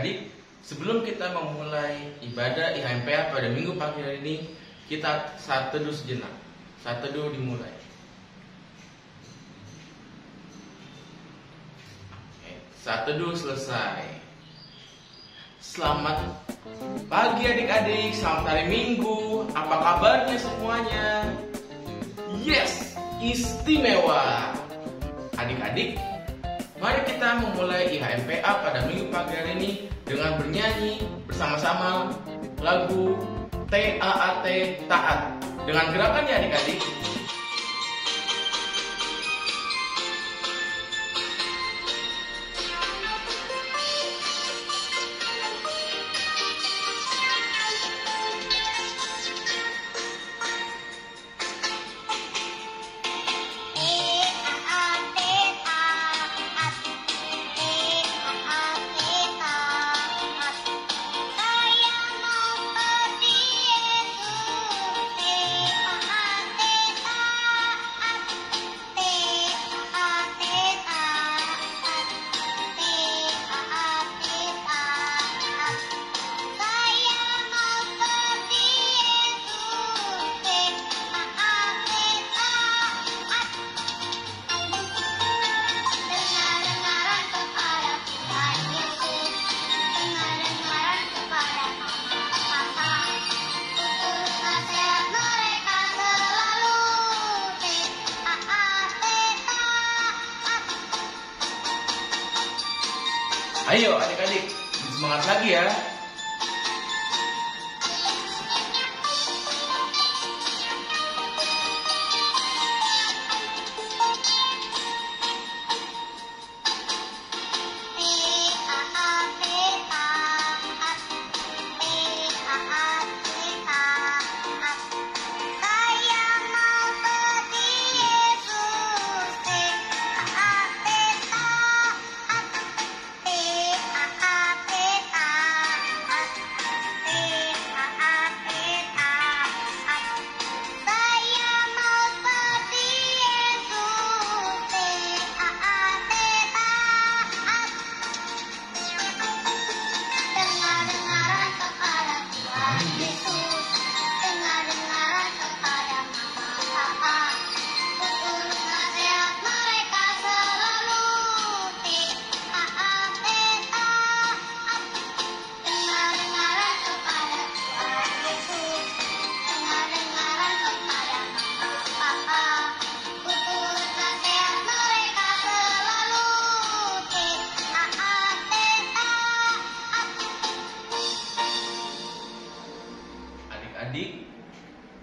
adik-adik, sebelum kita memulai ibadah IHMPA pada minggu pagi hari ini, kita saat teduh sejenak. Saat teduh dimulai. Saat teduh selesai. Selamat pagi adik-adik, selamat hari Minggu. Apa kabarnya semuanya? Yes, istimewa. Adik-adik, mari kita memulai IHMPA pada minggu pagi hari ini dengan bernyanyi bersama-sama lagu TAAT Taat. Dengan gerakannya adik-adik. Ayo adik-adik, semangat lagi ya. Adik,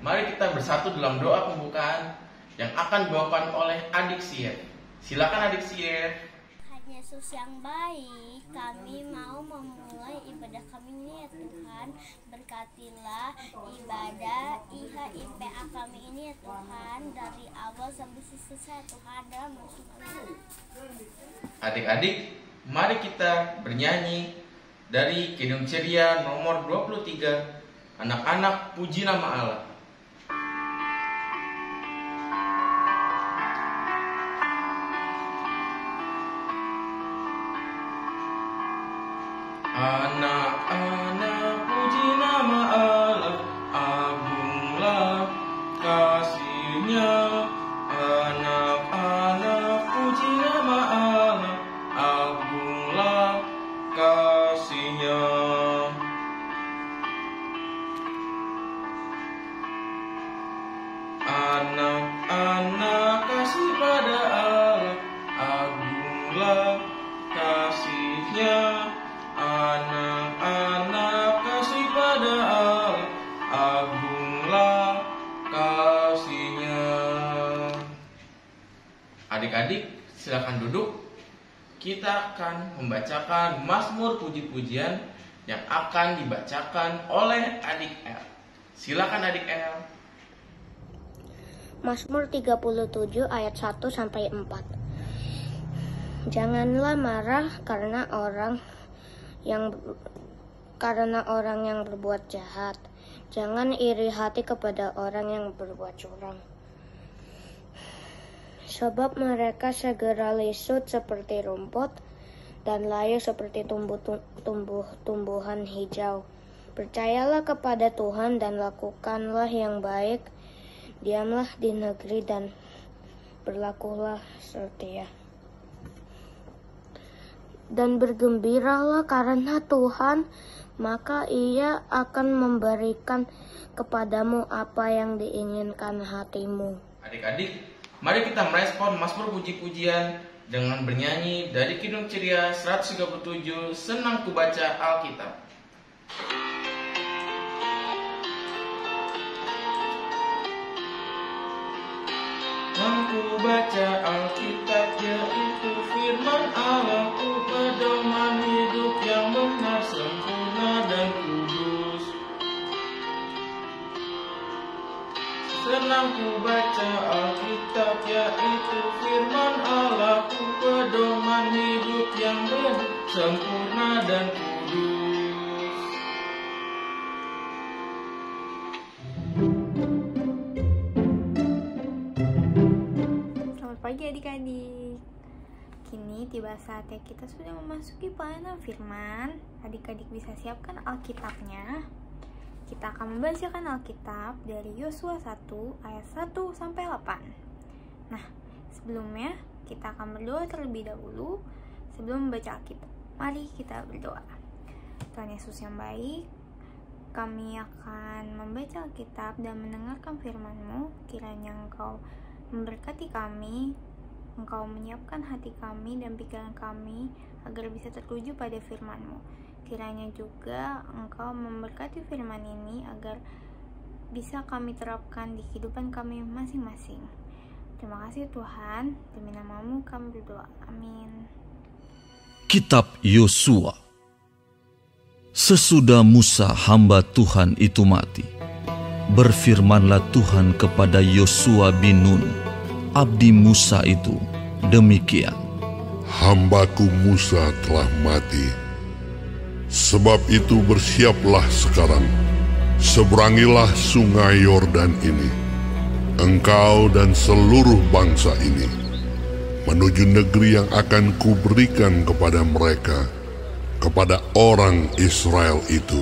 mari kita bersatu dalam doa pembukaan yang akan dibawakan oleh adik Sier. Silakan adik Sier. Tuhan Yesus yang baik, kami mau memulai ibadah kami ini ya Tuhan. Berkatilah ibadah IHMPA kami ini ya Tuhan, dari awal sampai selesai Tuhan, dalam nama Yesus. Adik-adik, mari kita bernyanyi dari Kidung Ceria nomor 23, Anak-anak puji nama Allah. Anak-anak puji nama Allah, agunglah kasih-Nya. Anak-anak puji nama Allah, agunglah kasih-Nya. Anak-anak kasih pada Allah, agunglah kasih-Nya. Anak-anak kasih pada Allah, agunglah kasih-Nya. Adik-adik, silakan duduk. Kita akan membacakan Mazmur puji-pujian yang akan dibacakan oleh adik El. Silakan adik El. Mazmur 37 ayat 1 sampai 4. Janganlah marah karena orang yang berbuat jahat. Jangan iri hati kepada orang yang berbuat curang. Sebab mereka segera lisut seperti rumput dan layu seperti tumbuh-tumbuhan hijau. Percayalah kepada Tuhan dan lakukanlah yang baik. Diamlah di negeri dan berlakulah setia. Dan bergembiralah karena Tuhan, maka Ia akan memberikan kepadamu apa yang diinginkan hatimu. Adik-adik, mari kita merespon Mazmur puji-pujian dengan bernyanyi dari Kidung Ceria 137, Senang Ku Baca Alkitab. Senang ku baca Alkitab, yaitu firman Allah-Ku, pedoman hidup yang benar, sempurna dan kudus. Senang ku baca Alkitab, yaitu firman Allah-Ku, pedoman hidup yang benar, sempurna dan kudus. Selamat pagi adik-adik. Kini tiba saatnya kita sudah memasuki pelajaran firman. Adik-adik bisa siapkan Alkitabnya. Kita akan membacakan Alkitab dari Yosua 1 ayat 1 sampai 8. Nah, sebelumnya kita akan berdoa terlebih dahulu sebelum membaca Alkitab. Mari kita berdoa. Tuhan Yesus yang baik, kami akan membaca Alkitab dan mendengarkan firman-Mu. Kiranya Engkau memberkati kami, Engkau menyiapkan hati kami dan pikiran kami agar bisa tertuju pada firman-Mu. Kiranya juga Engkau memberkati firman ini agar bisa kami terapkan di kehidupan kami masing-masing. Terima kasih Tuhan, demi nama-Mu kami berdoa. Amin. Kitab Yosua. Sesudah Musa hamba Tuhan itu mati, berfirmanlah Tuhan kepada Yosua bin Nun, abdi Musa itu, demikian. Hambaku Musa telah mati. Sebab itu bersiaplah sekarang, seberangilah sungai Yordan ini, engkau dan seluruh bangsa ini, menuju negeri yang akan kuberikan kepada mereka, kepada orang Israel itu.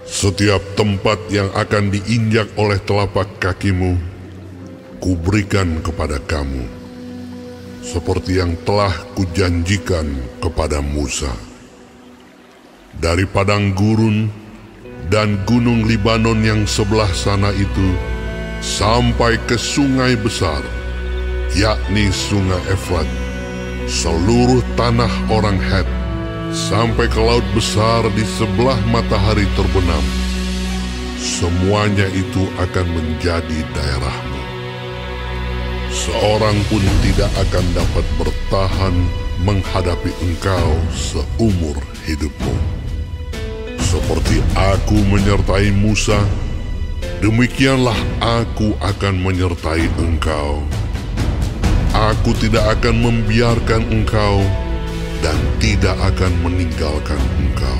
Setiap tempat yang akan diinjak oleh telapak kakimu, kuberikan kepada kamu, seperti yang telah kujanjikan kepada Musa. Dari padang gurun dan gunung Libanon yang sebelah sana itu, sampai ke sungai besar, yakni sungai Efrat, seluruh tanah orang Het, sampai ke laut besar di sebelah matahari terbenam, semuanya itu akan menjadi daerahmu. Seorang pun tidak akan dapat bertahan menghadapi engkau seumur hidupmu. Seperti aku menyertai Musa, demikianlah aku akan menyertai engkau. Aku tidak akan membiarkan engkau dan tidak akan meninggalkan engkau.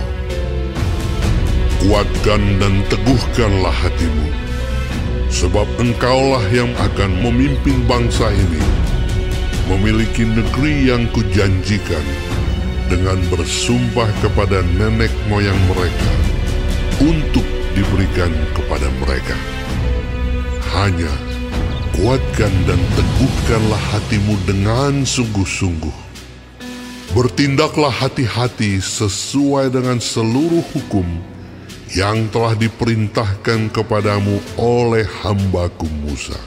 Kuatkan dan teguhkanlah hatimu, sebab engkaulah yang akan memimpin bangsa ini, memiliki negeri yang kujanjikan, dengan bersumpah kepada nenek moyang mereka, untuk diberikan kepada mereka. Hanya kuatkan dan teguhkanlah hatimu dengan sungguh-sungguh. Bertindaklah hati-hati sesuai dengan seluruh hukum yang telah diperintahkan kepadamu oleh hambaku Musa.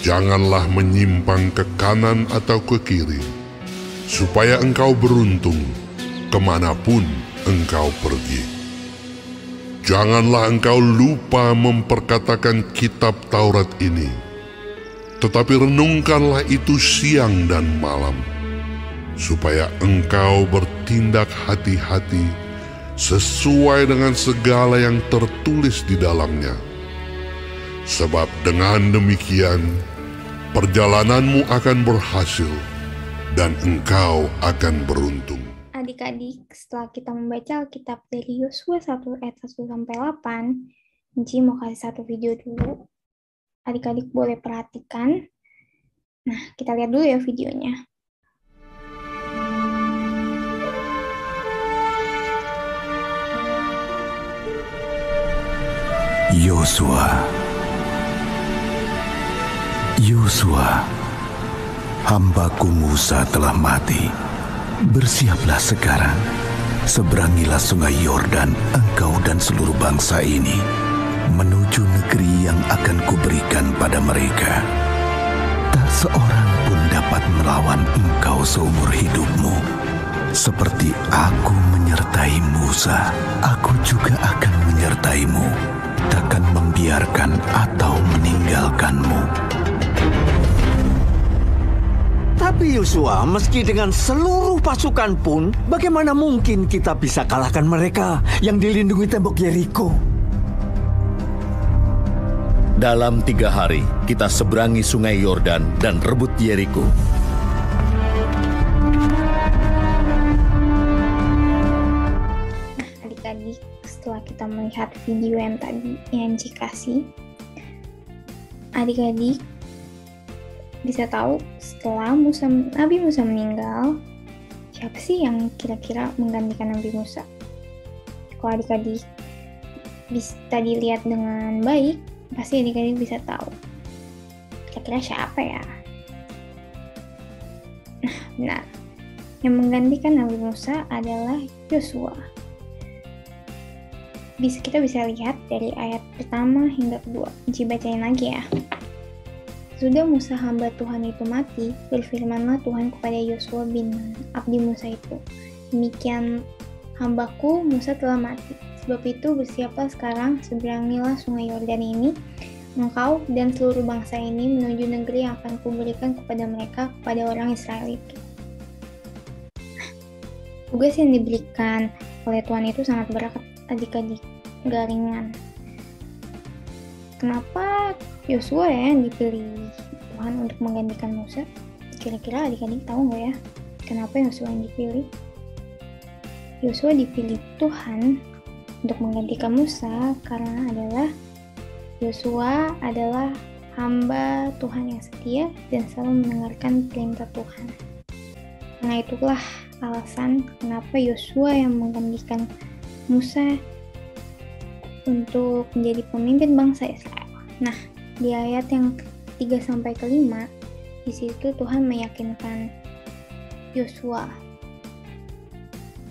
Janganlah menyimpang ke kanan atau ke kiri, supaya engkau beruntung kemanapun engkau pergi. Janganlah engkau lupa memperkatakan kitab Taurat ini, tetapi renungkanlah itu siang dan malam, supaya engkau bertindak hati-hati sesuai dengan segala yang tertulis di dalamnya. Sebab dengan demikian, perjalananmu akan berhasil, dan engkau akan beruntung. Adik-adik, setelah kita membaca Alkitab dari Yosua 1 ayat 1 sampai 8, Nci mau kasih satu video dulu. Adik-adik boleh perhatikan. Nah, kita lihat dulu ya videonya. Yosua, hambaku Musa telah mati. Bersiaplah sekarang, seberangilah sungai Yordan, engkau dan seluruh bangsa ini, menuju negeri yang akan kuberikan pada mereka. Tak seorang pun dapat melawan engkau seumur hidupmu. Seperti aku menyertai Musa, aku juga akan menyertaimu. Takkan membiarkan atau meninggalkanmu. Tapi Yosua, meski dengan seluruh pasukan pun, bagaimana mungkin kita bisa kalahkan mereka yang dilindungi tembok Yeriko? Dalam 3 hari, kita seberangi sungai Yordan dan rebut Yeriko. Nah, adik-adik, setelah kita melihat video yang tadi yang Ci kasih, adik-adik bisa tahu setelah Nabi Musa meninggal, siapa sih yang kira-kira menggantikan Nabi Musa? Kalau adik-adik bisa dilihat dengan baik, pasti adik-adik bisa tahu kira-kira siapa ya? Nah, benar. Yang menggantikan Nabi Musa adalah Yosua. Kita bisa lihat dari ayat pertama hingga kedua. Ci bacain lagi ya. Sudah Musa hamba Tuhan itu mati, berfirmanlah Tuhan kepada Yosua bin Nun, abdi Musa itu. Demikian hambaku Musa telah mati. Sebab itu bersiaplah sekarang, seberangilah sungai Yordan ini, engkau dan seluruh bangsa ini menuju negeri yang akan kuberikan kepada mereka, kepada orang Israel itu. Tugas yang diberikan oleh Tuhan itu sangat berat, adik-adik, gak ringan. Kenapa Yosua ya yang dipilih Tuhan untuk menggantikan Musa? Kira-kira adik-adik tahu nggak ya kenapa Yosua yang dipilih? Yosua dipilih Tuhan untuk menggantikan Musa karena Yosua adalah hamba Tuhan yang setia dan selalu mendengarkan perintah Tuhan. Karena itulah alasan kenapa Yosua yang menggantikan Musa untuk menjadi pemimpin bangsa Israel. Nah, di ayat yang 3-5, di situ Tuhan meyakinkan Yosua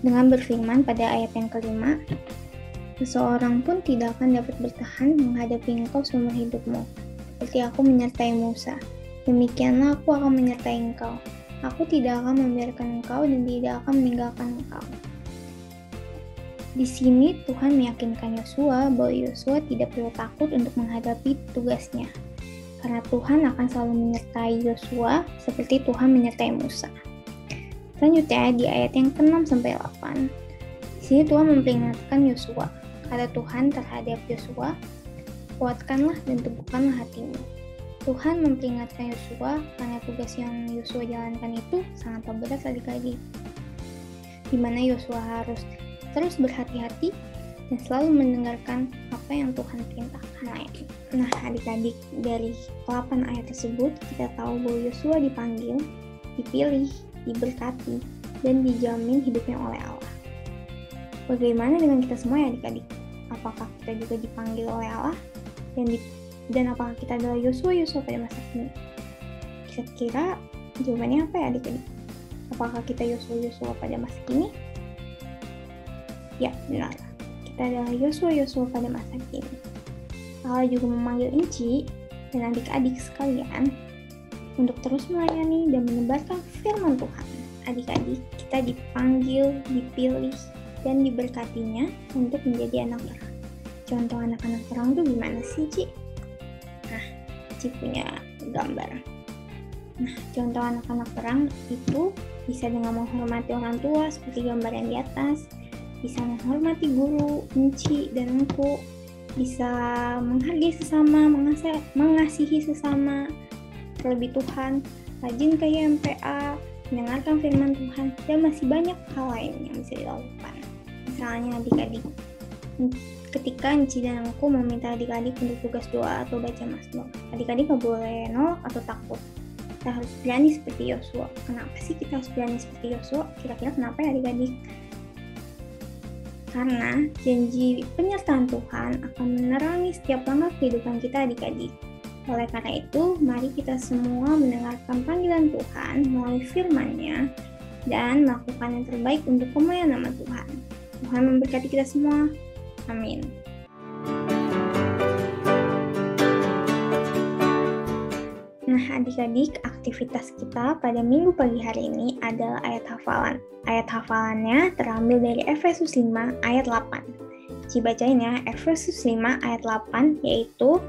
dengan berfirman pada ayat yang kelima, seseorang pun tidak akan dapat bertahan menghadapi engkau seumur hidupmu, seperti aku menyertai Musa. Demikianlah aku akan menyertai engkau. Aku tidak akan membiarkan engkau dan tidak akan meninggalkan engkau. Di sini Tuhan meyakinkan Yosua bahwa Yosua tidak perlu takut untuk menghadapi tugasnya, karena Tuhan akan selalu menyertai Yosua seperti Tuhan menyertai Musa. Selanjutnya di ayat yang ke-6-8, di sini Tuhan memperingatkan Yosua, kata Tuhan terhadap Yosua, kuatkanlah dan teguhkanlah hatimu. Tuhan memperingatkan Yosua karena tugas yang Yosua jalankan itu sangat berat adik-adik, di mana Yosua harus terus berhati-hati dan selalu mendengarkan apa yang Tuhan perintahkan. Nah, adik-adik, dari 8 ayat tersebut kita tahu bahwa Yosua dipanggil, dipilih, diberkati, dan dijamin hidupnya oleh Allah. Bagaimana dengan kita semua ya adik-adik? Apakah kita juga dipanggil oleh Allah? Dan apakah kita adalah Yosua pada masa kini? Kira-kira jawabannya apa ya adik-adik? Apakah kita Yosua pada masa kini? Ya, benar. Kita adalah Yosua pada masa kini. Allah juga memanggil Inci dan adik-adik sekalian untuk terus melayani dan menyebarkan firman Tuhan. Adik-adik, kita dipanggil, dipilih, dan diberkatinya untuk menjadi anak terang. Contoh anak-anak terang itu gimana sih, Ci? Nah, Ci punya gambar. Nah, contoh anak-anak terang itu bisa dengan menghormati orang tua seperti gambar yang di atas, bisa menghormati guru, enci, dan engku, bisa menghargai sesama, mengasihi sesama, terlebih Tuhan, rajin ke YMPA, mendengarkan firman Tuhan, dan masih banyak hal lain yang bisa dilakukan. Misalnya adik-adik, ketika enci dan engku meminta adik-adik untuk tugas doa atau baca mazmur, adik-adik gak boleh nolak atau takut. Kita harus berani seperti Yosua. Kenapa sih kita harus berani seperti Yosua? Kira-kira kenapa ya adik-adik? Karena janji penyertaan Tuhan akan menerangi setiap langkah kehidupan kita adik-adik. Oleh karena itu, mari kita semua mendengarkan panggilan Tuhan melalui firman-Nya dan melakukan yang terbaik untuk kemuliaan nama Tuhan. Tuhan memberkati kita semua. Amin. Nah, adik-adik, aktivitas kita pada minggu pagi hari ini adalah ayat hafalan. Ayat hafalannya terambil dari Efesus 5 ayat 8. Dibacain ya, Efesus 5 ayat 8, yaitu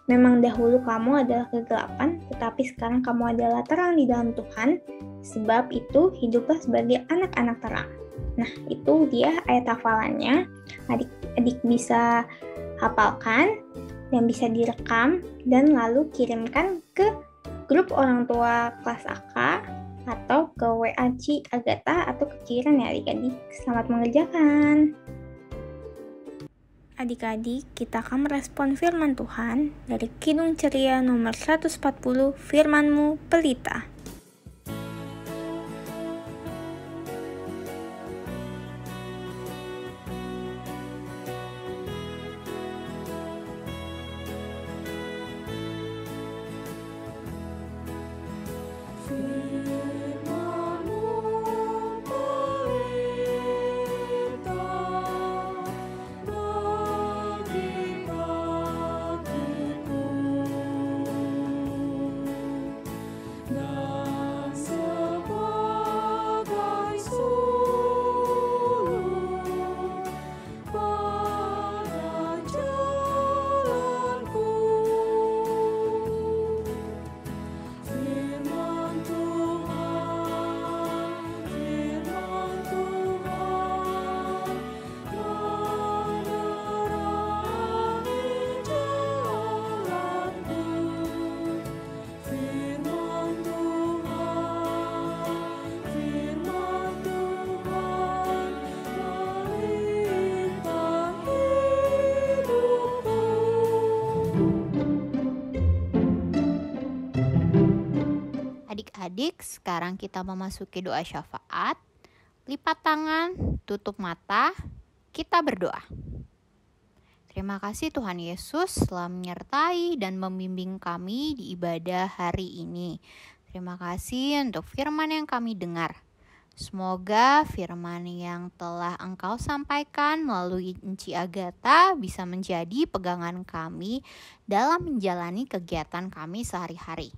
memang dahulu kamu adalah kegelapan, tetapi sekarang kamu adalah terang di dalam Tuhan, sebab itu hiduplah sebagai anak-anak terang. Nah, itu dia ayat hafalannya. Adik-adik bisa hafalkan dan bisa direkam dan lalu kirimkan ke grup orang tua kelas AK atau ke WA Ci Agatha atau ke Kiran ya adik-adik. Selamat mengerjakan. Adik-adik, kita akan merespon firman Tuhan dari Kidung Ceria nomor 140, Firman-Mu Pelita. Adik-adik, sekarang kita memasuki doa syafaat. Lipat tangan, tutup mata, kita berdoa. Terima kasih Tuhan Yesus telah menyertai dan membimbing kami di ibadah hari ini. Terima kasih untuk firman yang kami dengar. Semoga firman yang telah Engkau sampaikan melalui Enci Agatha bisa menjadi pegangan kami dalam menjalani kegiatan kami sehari-hari.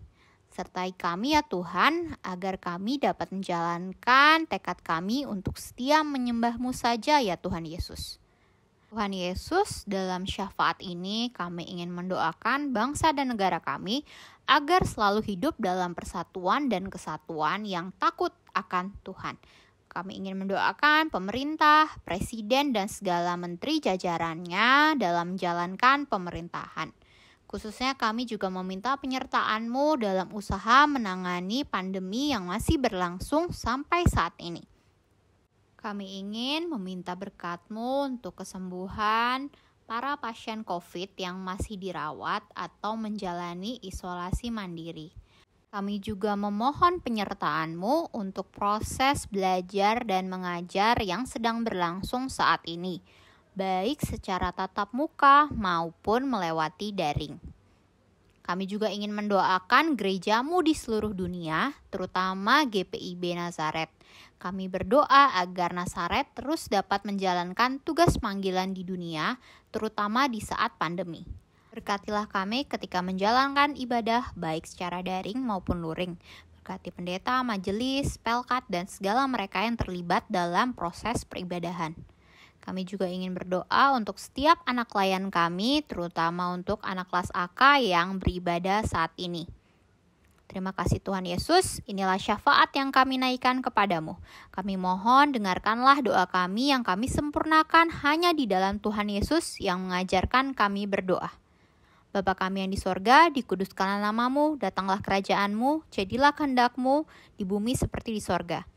Sertai kami ya Tuhan, agar kami dapat menjalankan tekad kami untuk setia menyembah-Mu saja ya Tuhan Yesus. Tuhan Yesus, dalam syafaat ini kami ingin mendoakan bangsa dan negara kami agar selalu hidup dalam persatuan dan kesatuan yang takut akan Tuhan. Kami ingin mendoakan pemerintah, presiden, dan segala menteri jajarannya dalam menjalankan pemerintahan. Khususnya kami juga meminta penyertaan-Mu dalam usaha menangani pandemi yang masih berlangsung sampai saat ini. Kami ingin meminta berkat-Mu untuk kesembuhan para pasien COVID yang masih dirawat atau menjalani isolasi mandiri. Kami juga memohon penyertaan-Mu untuk proses belajar dan mengajar yang sedang berlangsung saat ini, baik secara tatap muka maupun melewati daring. Kami juga ingin mendoakan gereja-Mu di seluruh dunia, terutama GPIB Nazaret. Kami berdoa agar Nazaret terus dapat menjalankan tugas panggilan di dunia, terutama di saat pandemi. Berkatilah kami ketika menjalankan ibadah, baik secara daring maupun luring. Berkati pendeta, majelis, pelkat, dan segala mereka yang terlibat dalam proses peribadahan. Kami juga ingin berdoa untuk setiap anak layan kami, terutama untuk anak kelas AK yang beribadah saat ini. Terima kasih Tuhan Yesus, inilah syafaat yang kami naikkan kepadamu. Kami mohon dengarkanlah doa kami yang kami sempurnakan hanya di dalam Tuhan Yesus yang mengajarkan kami berdoa. Bapa kami yang di sorga, dikuduskanlah nama-Mu, datanglah kerajaan-Mu, jadilah kehendak-Mu di bumi seperti di sorga.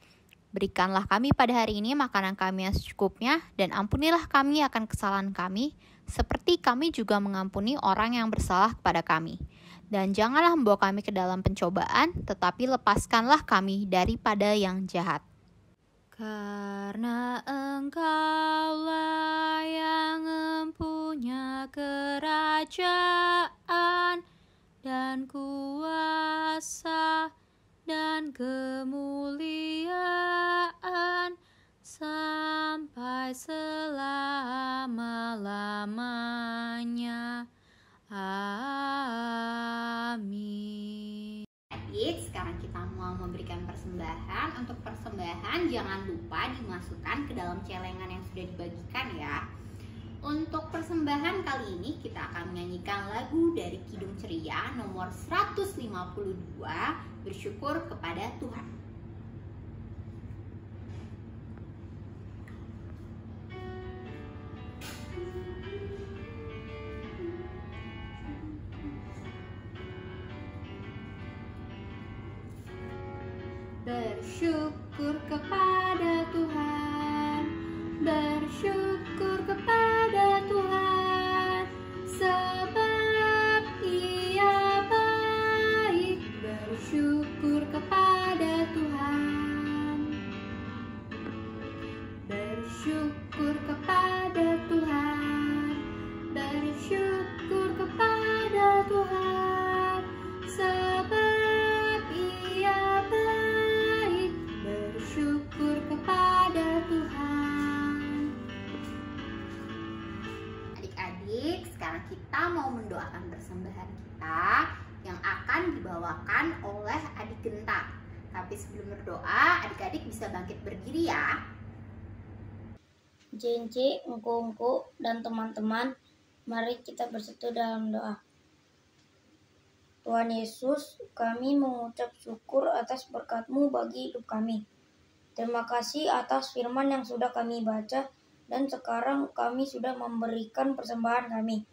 Berikanlah kami pada hari ini makanan kami yang secukupnya, dan ampunilah kami akan kesalahan kami, seperti kami juga mengampuni orang yang bersalah kepada kami. Dan janganlah membawa kami ke dalam pencobaan, tetapi lepaskanlah kami daripada yang jahat. Karena Engkaulah yang mempunyai kerajaan dan kuasa dan kemuliaan sampai selama-lamanya. Amin. Adik, sekarang kita mau memberikan persembahan. Untuk persembahan jangan lupa dimasukkan ke dalam celengan yang sudah dibagikan ya. Untuk persembahan kali ini kita akan menyanyikan lagu dari Kidung Ceria nomor 152, Bersyukur kepada Tuhan. Bersyukur kepada Tuhan, bersyukur kepada Tuhan, sebab Ia baik. Bersyukur kepada Tuhan, bersyukur kepada Tuhan, bersyukur kepada Tuhan, sebab Ia baik. Bersyukur kepada Tuhan. Adik-adik, sekarang kita mau mendoakan persembahan kita yang akan dibawakan oleh adik Genta. Tapi sebelum berdoa, adik-adik bisa bangkit berdiri ya. Jenci, Engku, dan teman-teman, mari kita bersatu dalam doa. Tuhan Yesus, kami mengucap syukur atas berkat-Mu bagi hidup kami. Terima kasih atas firman yang sudah kami baca, dan sekarang kami sudah memberikan persembahan kami.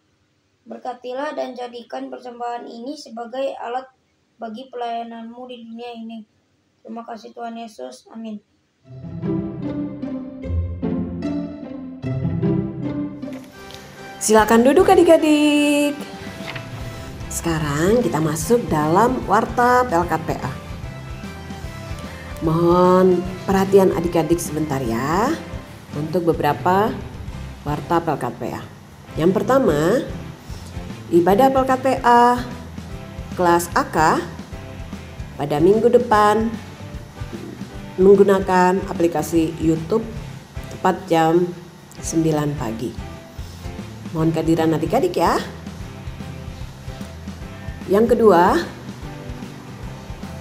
Berkatilah dan jadikan persembahan ini sebagai alat bagi pelayanan-Mu di dunia ini. Terima kasih Tuhan Yesus. Amin. Silakan duduk adik-adik. Sekarang kita masuk dalam warta PLKPA. Mohon perhatian adik-adik sebentar ya untuk beberapa warta PLKPA. Yang pertama, ibadah PLKPA kelas AK pada minggu depan menggunakan aplikasi YouTube tepat jam 9 pagi. Mohon kehadiran adik-adik ya. Yang kedua,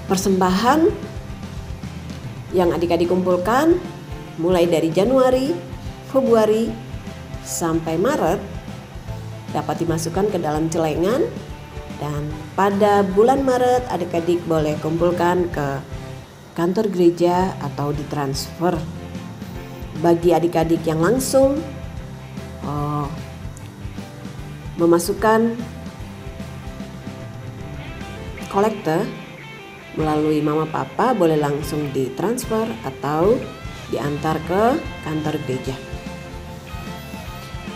persembahan yang adik-adik kumpulkan mulai dari Januari, Februari, sampai Maret dapat dimasukkan ke dalam celengan, dan pada bulan Maret adik-adik boleh kumpulkan ke kantor gereja atau ditransfer. Bagi adik-adik yang langsung memasukkan kolektor melalui mama papa, boleh langsung ditransfer atau diantar ke kantor gereja.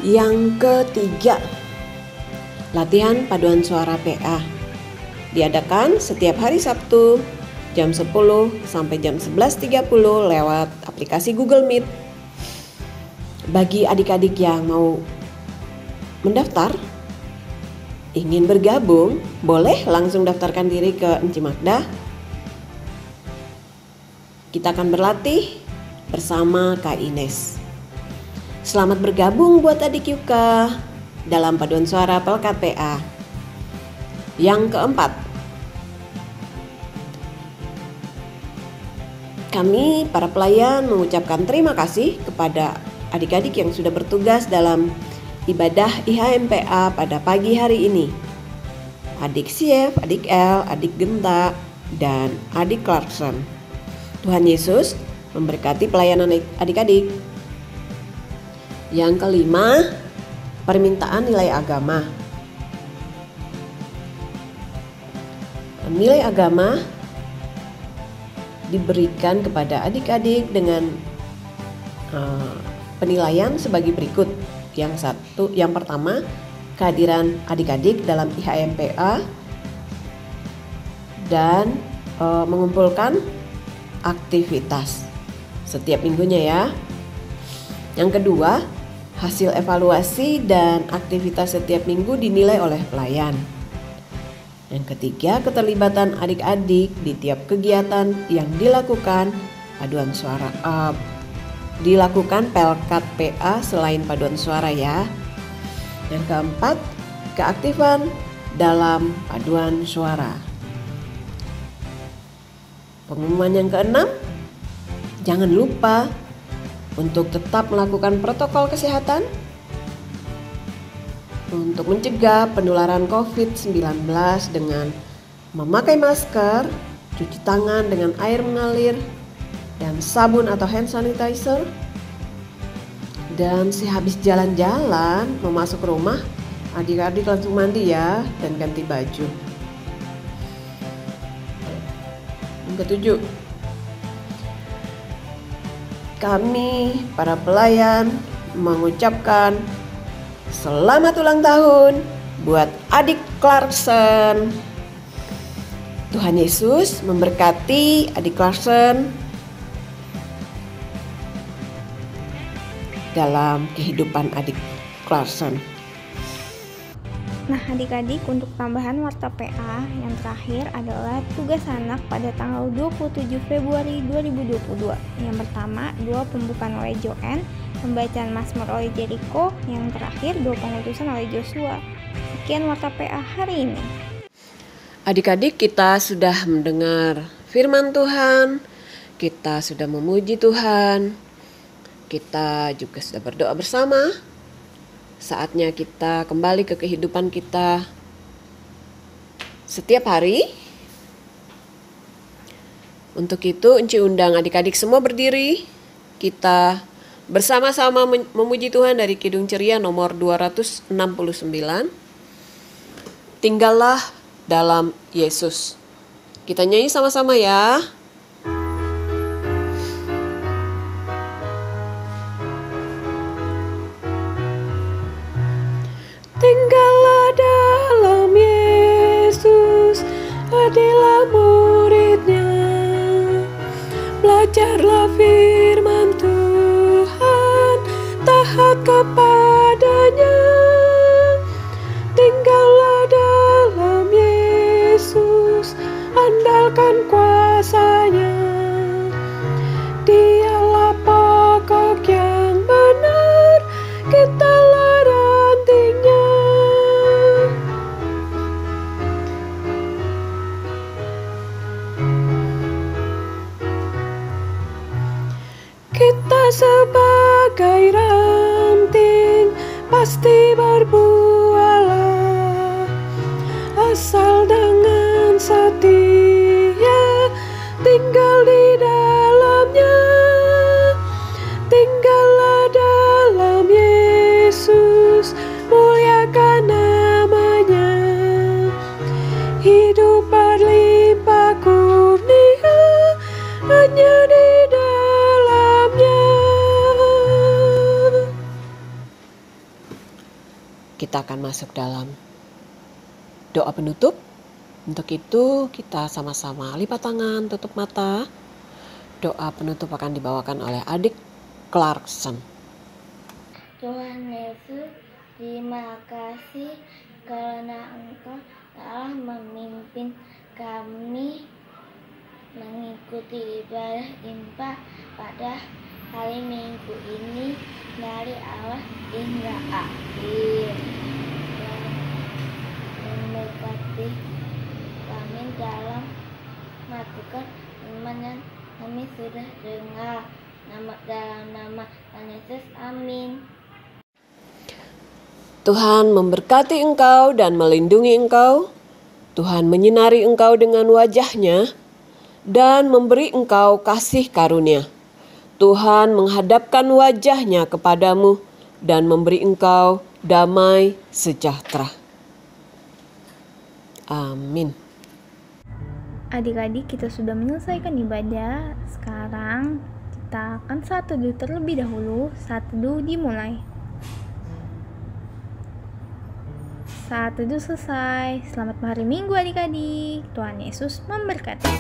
Yang ketiga, latihan paduan suara PA diadakan setiap hari Sabtu jam 10 sampai jam 11.30 lewat aplikasi Google Meet. Bagi adik-adik yang mau mendaftar, ingin bergabung, boleh langsung daftarkan diri ke Enci Magda. Kita akan berlatih bersama Kak Ines. Selamat bergabung buat adik Yuka dalam paduan suara PLKPA. Yang keempat, kami para pelayan mengucapkan terima kasih kepada adik-adik yang sudah bertugas dalam ibadah IHMPA pada pagi hari ini. Adik Sief, adik El, adik Genta, dan adik Clarkson. Tuhan Yesus memberkati pelayanan adik-adik. Yang kelima, permintaan nilai agama. Nilai agama diberikan kepada adik-adik dengan penilaian sebagai berikut. Yang pertama, kehadiran adik-adik dalam IHMPA dan mengumpulkan aktivitas setiap minggunya ya. Yang kedua, hasil evaluasi dan aktivitas setiap minggu dinilai oleh pelayan. Yang ketiga, keterlibatan adik-adik di tiap kegiatan yang dilakukan paduan suara dilakukan Pelkat PA selain paduan suara ya. Yang keempat, keaktifan dalam paduan suara. Pengumuman yang keenam, jangan lupa untuk tetap melakukan protokol kesehatan untuk mencegah penularan COVID-19 dengan memakai masker, cuci tangan dengan air mengalir, dan sabun atau hand sanitizer. Dan sehabis jalan-jalan mau masuk rumah, adik-adik langsung mandi ya dan ganti baju. Yang ketujuh, kami para pelayan mengucapkan selamat ulang tahun buat adik Clarkson. Tuhan Yesus memberkati adik Clarkson dalam kehidupan adik Clarkson. Nah adik-adik, untuk tambahan warta PA yang terakhir adalah tugas anak pada tanggal 27 Februari 2022. Yang pertama, doa pembukaan oleh Joanne, pembacaan Mazmur oleh Jericho, yang terakhir doa pengutusan oleh Joshua. Sekian warta PA hari ini. Adik-adik, kita sudah mendengar firman Tuhan, kita sudah memuji Tuhan, kita juga sudah berdoa bersama. Saatnya kita kembali ke kehidupan kita setiap hari. Untuk itu, Enci undang adik-adik semua berdiri. Kita bersama-sama memuji Tuhan dari Kidung Ceria nomor 269. Tinggallah dalam Yesus. Kita nyanyi sama-sama ya. Tinggallah dalam Yesus, jadilah muridnya. Belajarlah firman Tuhan, taat kepadanya. Tinggallah dalam Yesus, andalkan kuasa-Nya. Dialah pokok yang benar, kitalah rantingnya. Kita sebagai ranting pasti berbuahlah, asal dengan setia tinggal di dalamnya. Tinggallah dalam Yesus, muliakan namanya. Hidup berlimpah kurnia hanya di dalamnya. Kita akan masuk dalam doa penutup. Untuk itu kita sama-sama lipat tangan, tutup mata. Doa penutup akan dibawakan oleh adik Clarkson. Tuhan Yesus, terima kasih karena Engkau telah memimpin kami mengikuti ibadah impak pada hari Minggu ini dari awal hingga akhir. Dan memberkati kami dalam melakukan iman yang kami sudah dengar. Dalam nama Tuhan Yesus, amin. Tuhan memberkati engkau dan melindungi engkau. Tuhan menyinari engkau dengan wajah-Nya dan memberi engkau kasih karunia. Tuhan menghadapkan wajah-Nya kepadamu dan memberi engkau damai sejahtera. Amin. Adik-adik, kita sudah menyelesaikan ibadah. Sekarang kita akan saat teduh terlebih dahulu. Saat teduh dimulai. Saat teduh selesai. Selamat hari Minggu adik-adik. Tuhan Yesus memberkati.